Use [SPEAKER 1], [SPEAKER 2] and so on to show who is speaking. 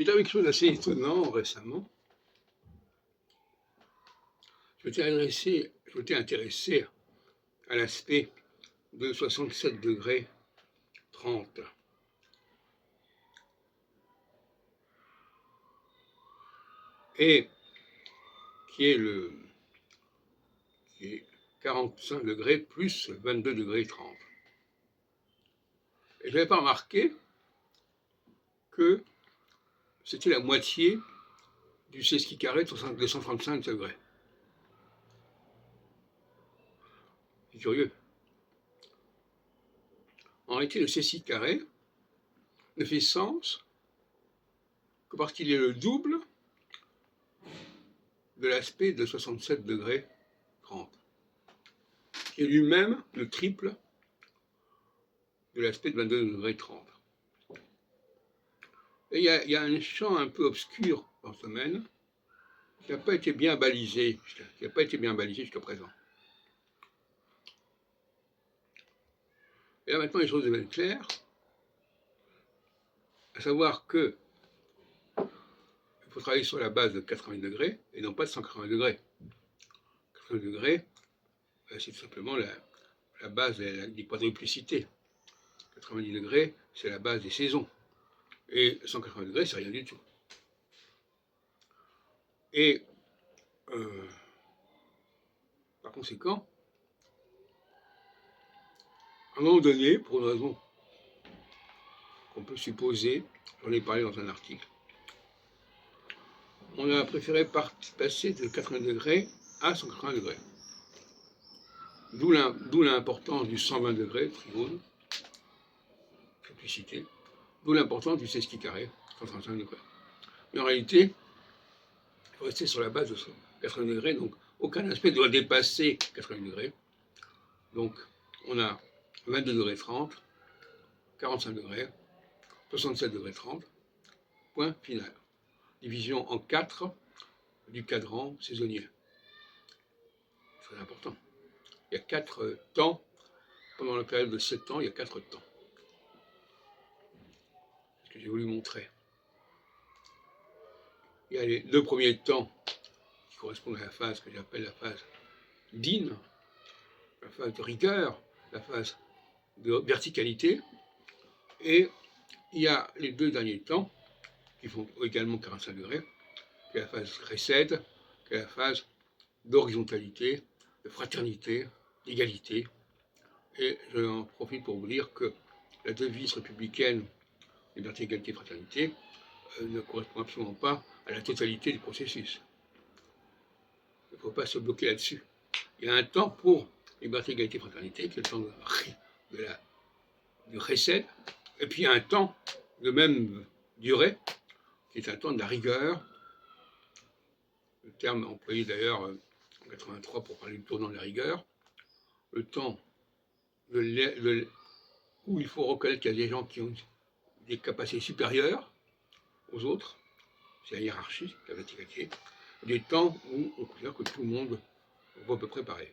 [SPEAKER 1] Il y a quelque chose d'assez étonnant récemment. Je m'étais intéressé à l'aspect de 67 degrés 30. Et qui est 45 degrés plus 22 degrés 30. Et je n'avais pas remarqué que c'était la moitié du sesqui carré de 135 degrés. C'est curieux. En réalité, le sesqui carré ne fait sens que parce qu'il est le double de l'aspect de 67 degrés 30, qui est lui-même le triple de l'aspect de 22 degrés 30. Et il y a un champ un peu obscur dans ce domaine qui n'a pas été bien balisé, jusqu'à présent. Et là maintenant les choses deviennent claires, à savoir que il faut travailler sur la base de 80 degrés et non pas de 180 degrés. 80 degrés, c'est tout simplement la base des quadruplicité. 90 degrés, c'est la base des saisons. Et 180 degrés, c'est rien du tout. Et par conséquent, à un moment donné, pour une raison qu'on peut supposer, j'en ai parlé dans un article, on a préféré passer de 80 degrés à 180 degrés. D'où l'importance du 120 degrés, trigone, triplicité, d'où l'importance du sesqui carré, 135 degrés. Mais en réalité, il faut rester sur la base de 80 degrés, donc aucun aspect ne doit dépasser 80 degrés. Donc on a 22 degrés 30, 45 degrés, 67 degrés 30, point final. Division en 4 du cadran saisonnier. Très important. Il y a 4 temps, pendant la période de 7 ans, il y a 4 temps. C'est ce que j'ai voulu montrer. Il y a les 2 premiers temps qui correspondent à la phase que j'appelle la phase d'in, la phase de rigueur, la phase de verticalité, et il y a les 2 derniers temps qui font également 45 degrés, qui est la phase récède, qui est la phase d'horizontalité, de fraternité, d'égalité. Et je en profite pour vous dire que la devise républicaine liberté, égalité, fraternité ne correspond absolument pas à la totalité du processus. Il ne faut pas se bloquer là-dessus. Il y a un temps pour liberté, égalité, fraternité, qui est le temps du récède, et puis il y a un temps de même durée, qui est un temps de la rigueur, le terme employé d'ailleurs en 83 pour parler du tournant de la rigueur, le temps où il faut reconnaître qu'il y a des gens qui ont des capacités supérieures aux autres, c'est la hiérarchie, la verticalité, des temps où on considère que tout le monde va à peu près pareil.